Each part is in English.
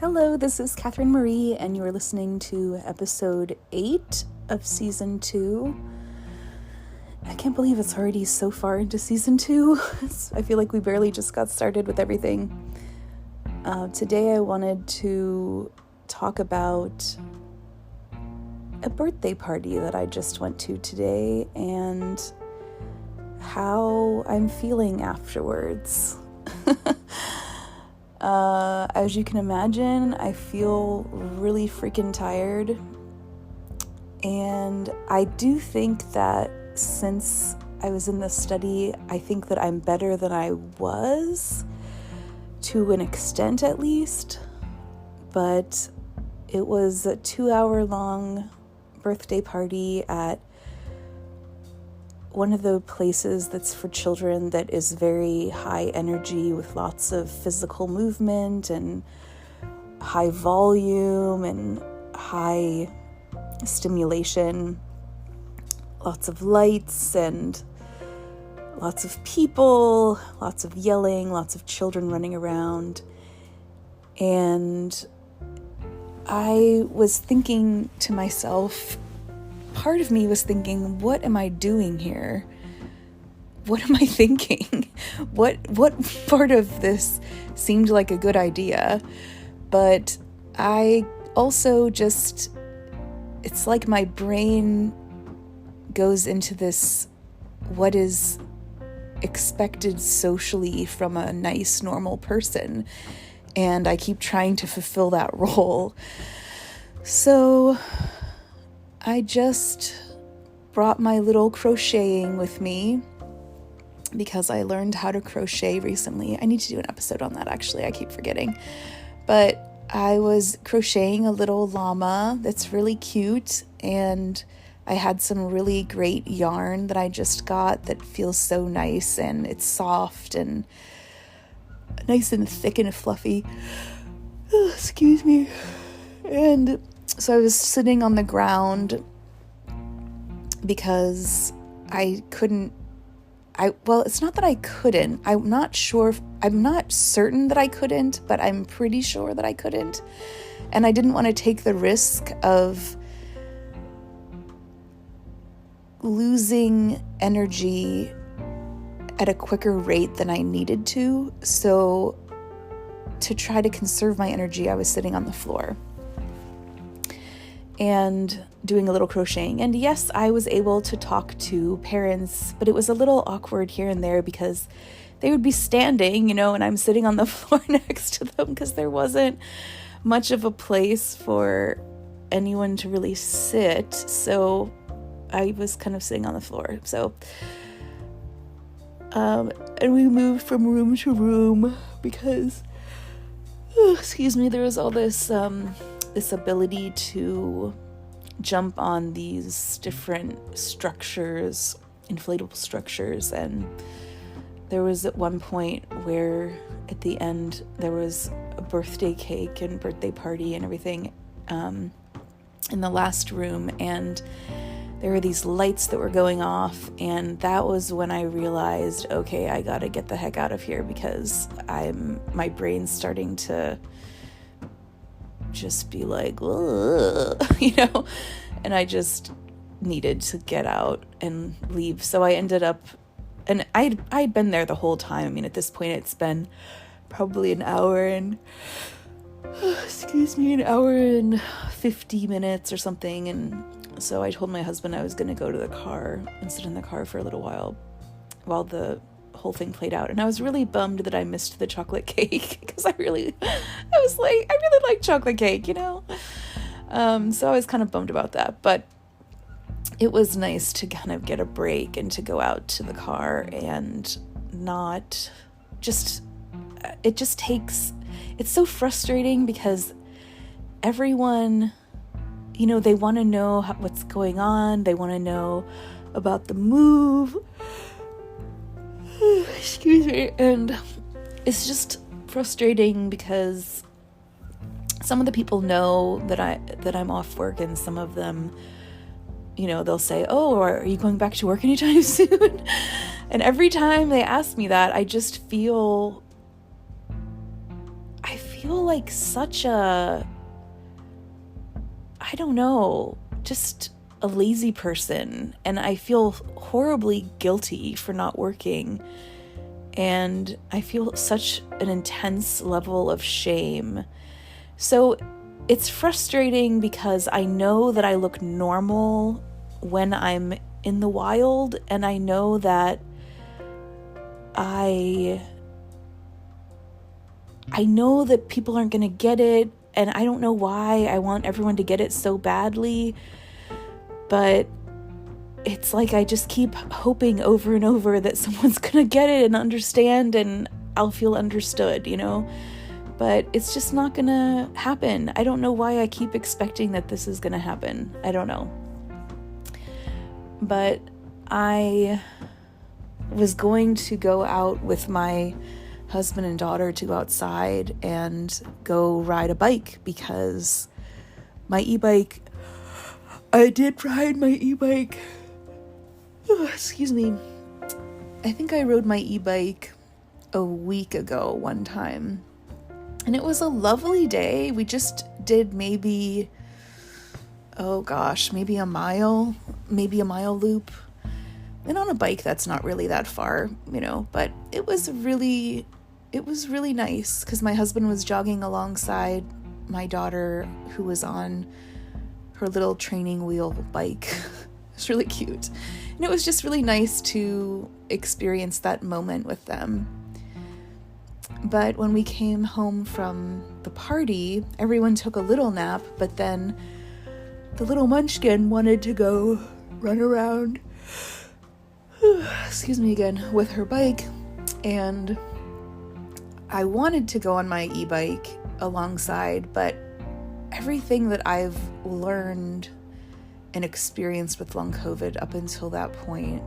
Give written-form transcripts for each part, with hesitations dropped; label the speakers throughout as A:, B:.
A: Hello, this is Catherine Marie, and you are listening to episode 8 of season 2. I can't believe it's already so far into season 2. I feel like we barely just got started with everything. Today I wanted to talk about a birthday party that I just went to today and how I'm feeling afterwards. As you can imagine, I feel really freaking tired, and I do think that since I was in this study, I think that I'm better than I was, to an extent at least, but it was a 2-hour-long birthday party at one of the places that's for children that is very high energy with lots of physical movement and high volume and high stimulation, lots of lights and lots of people, lots of yelling, lots of children running around. And I was thinking to myself, part of me was thinking, what am I doing here? What am I thinking? What part of this seemed like a good idea? But I also it's like my brain goes into this, what is expected socially from a nice, normal person. And I keep trying to fulfill that role. So I just brought my little crocheting with me because I learned how to crochet recently. I need to do an episode on that, actually. I keep forgetting. But I was crocheting a little llama that's really cute, and I had some really great yarn that I just got that feels so nice, and it's soft and nice and thick and fluffy. Oh, excuse me. And so I was sitting on the ground because it's not that I couldn't. I'm not certain that I couldn't, but I'm pretty sure that I couldn't. And I didn't want to take the risk of losing energy at a quicker rate than I needed to. So to try to conserve my energy, I was sitting on the floor and doing a little crocheting. And yes, I was able to talk to parents, but it was a little awkward here and there because they would be standing, and I'm sitting on the floor next to them because there wasn't much of a place for anyone to really sit. So I was kind of sitting on the floor. So, and we moved from room to room because, there was all this ability to jump on these different structures, inflatable structures, and there was at one point where at the end there was a birthday cake and birthday party and everything in the last room, and there were these lights that were going off, and that was when I realized, okay, I gotta get the heck out of here because my brain's starting to just be like, and I just needed to get out and leave. So I ended up, and I'd been there the whole time. I mean, at this point, it's been probably an hour and 50 minutes or something. And so I told my husband I was going to go to the car and sit in the car for a little while the whole thing played out. And I was really bummed that I missed the chocolate cake because I really like chocolate cake, so I was kind of bummed about that, but it was nice to kind of get a break and to go out to the car and not just, it's so frustrating because everyone, they want to know what's going on. They want to know about the move. Excuse me. And it's just frustrating because some of the people know that I'm off work, and some of them, they'll say, "Oh, are you going back to work anytime soon?" And every time they ask me that, I just feel feel like such a, I don't know, just a lazy person, and I feel horribly guilty for not working, and I feel such an intense level of shame. So it's frustrating because I know that I look normal when I'm in the wild, and I know that I know that people aren't going to get it, and I don't know why I want everyone to get it so badly, but it's like I just keep hoping over and over that someone's going to get it and understand, and I'll feel understood, you know? But it's just not going to happen. I don't know why I keep expecting that this is going to happen. I don't know. But I was going to go out with my husband and daughter to go outside and go ride a bike, because my e-bike, I did ride my e-bike. Excuse me. I think I rode my e-bike a week ago one time. And it was a lovely day. We just did maybe a mile loop. And on a bike, that's not really that far, you know, but it was really nice because my husband was jogging alongside my daughter, who was on her little training wheel bike. It's really cute. And it was just really nice to experience that moment with them. But when we came home from the party, everyone took a little nap, but then the little munchkin wanted to go run around, excuse me again, with her bike. And I wanted to go on my e-bike alongside, but everything that I've learned and experienced with long COVID up until that point,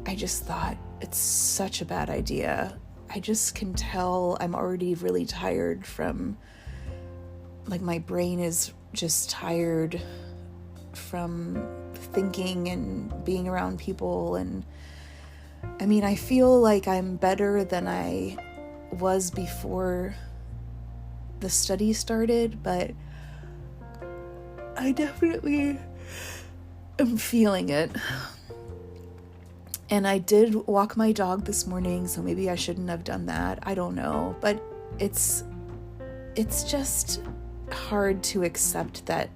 A: I just thought it's such a bad idea. I just can tell I'm already really tired from, like, my brain is just tired from thinking and being around people. And I mean, I feel like I'm better than I was before the study started, but I definitely am feeling it. And I did walk my dog this morning, so maybe I shouldn't have done that. I don't know, but it's just hard to accept that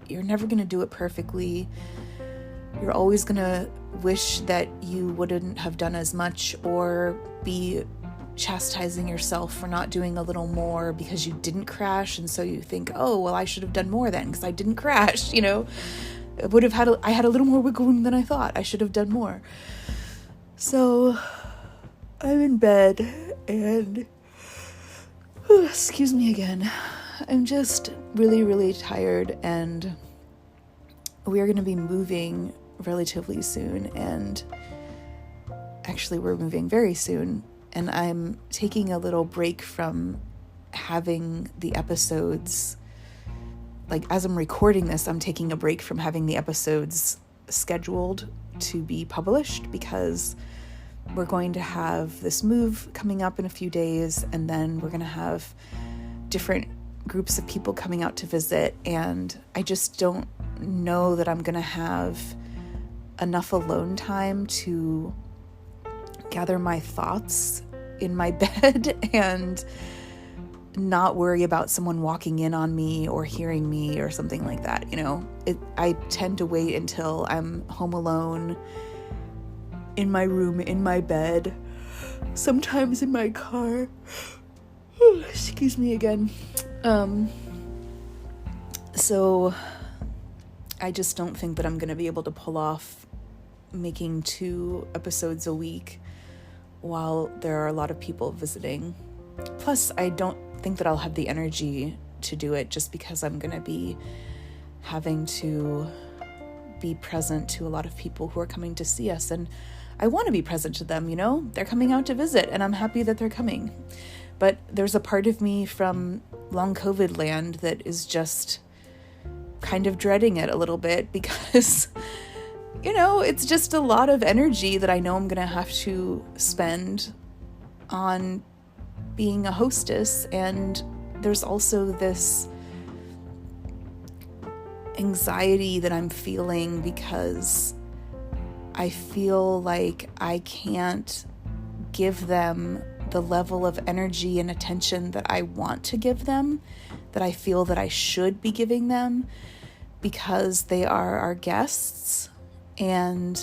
A: you're never going to do it perfectly. You're always going to wish that you wouldn't have done as much, or be chastising yourself for not doing a little more because you didn't crash, and so you think, oh, well, I should have done more then because I didn't crash, you know. I had a little more wiggle room than I thought. I should have done more. So I'm in bed and excuse me again. I'm just really, really tired, and we are going to be moving relatively soon, and actually we're moving very soon, and I'm taking a little break from having the episodes. Like, as I'm recording this, I'm taking a break from having the episodes scheduled to be published, because we're going to have this move coming up in a few days, and then we're going to have different groups of people coming out to visit, and I just don't know that I'm going to have enough alone time to gather my thoughts in my bed and not worry about someone walking in on me or hearing me or something like that, you know. I tend to wait until I'm home alone, in my room, in my bed, sometimes in my car. Excuse me again. So I just don't think that I'm going to be able to pull off making 2 episodes a week while there are a lot of people visiting. Plus, I don't think that I'll have the energy to do it, just because I'm going to be having to be present to a lot of people who are coming to see us, and I want to be present to them, you know. They're coming out to visit, and I'm happy that they're coming. But there's a part of me from long COVID land that is just kind of dreading it a little bit, because, you know, it's just a lot of energy that I know I'm going to have to spend on being a hostess and there's also this anxiety that I'm feeling because I feel like I can't give them the level of energy and attention that I want to give them, that I feel that I should be giving them, because they are our guests. And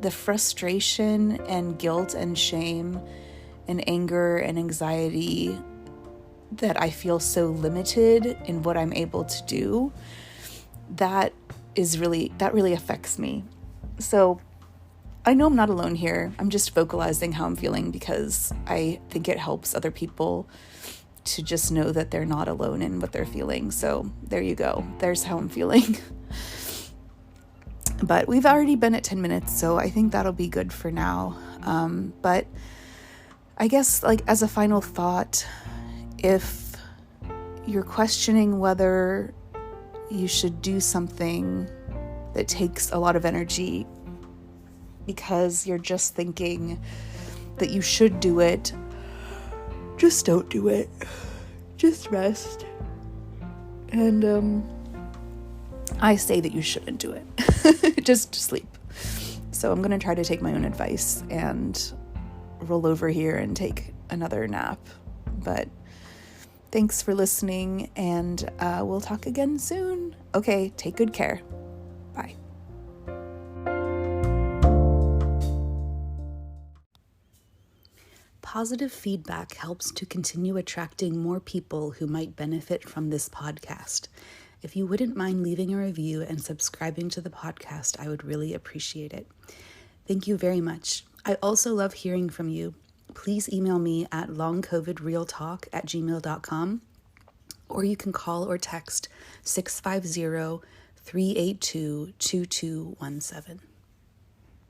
A: the frustration and guilt and shame and anger and anxiety that I feel so limited in what I'm able to do, that really affects me. So I know I'm not alone here. I'm just vocalizing how I'm feeling because I think it helps other people to just know that they're not alone in what they're feeling. So there you go. There's how I'm feeling. But we've already been at 10 minutes, so I think that'll be good for now. But I guess, like, as a final thought, if you're questioning whether you should do something that takes a lot of energy because you're just thinking that you should do it, just don't do it. Just rest. And I say that you shouldn't do it. Just sleep. So I'm going to try to take my own advice and roll over here and take another nap. But thanks for listening, and we'll talk again soon. Okay, take good care. Bye. Positive feedback helps to continue attracting more people who might benefit from this podcast. If you wouldn't mind leaving a review and subscribing to the podcast, I would really appreciate it. Thank you very much. I also love hearing from you. Please email me at longcovidrealtalk@gmail.com, or you can call or text 650-382-2217.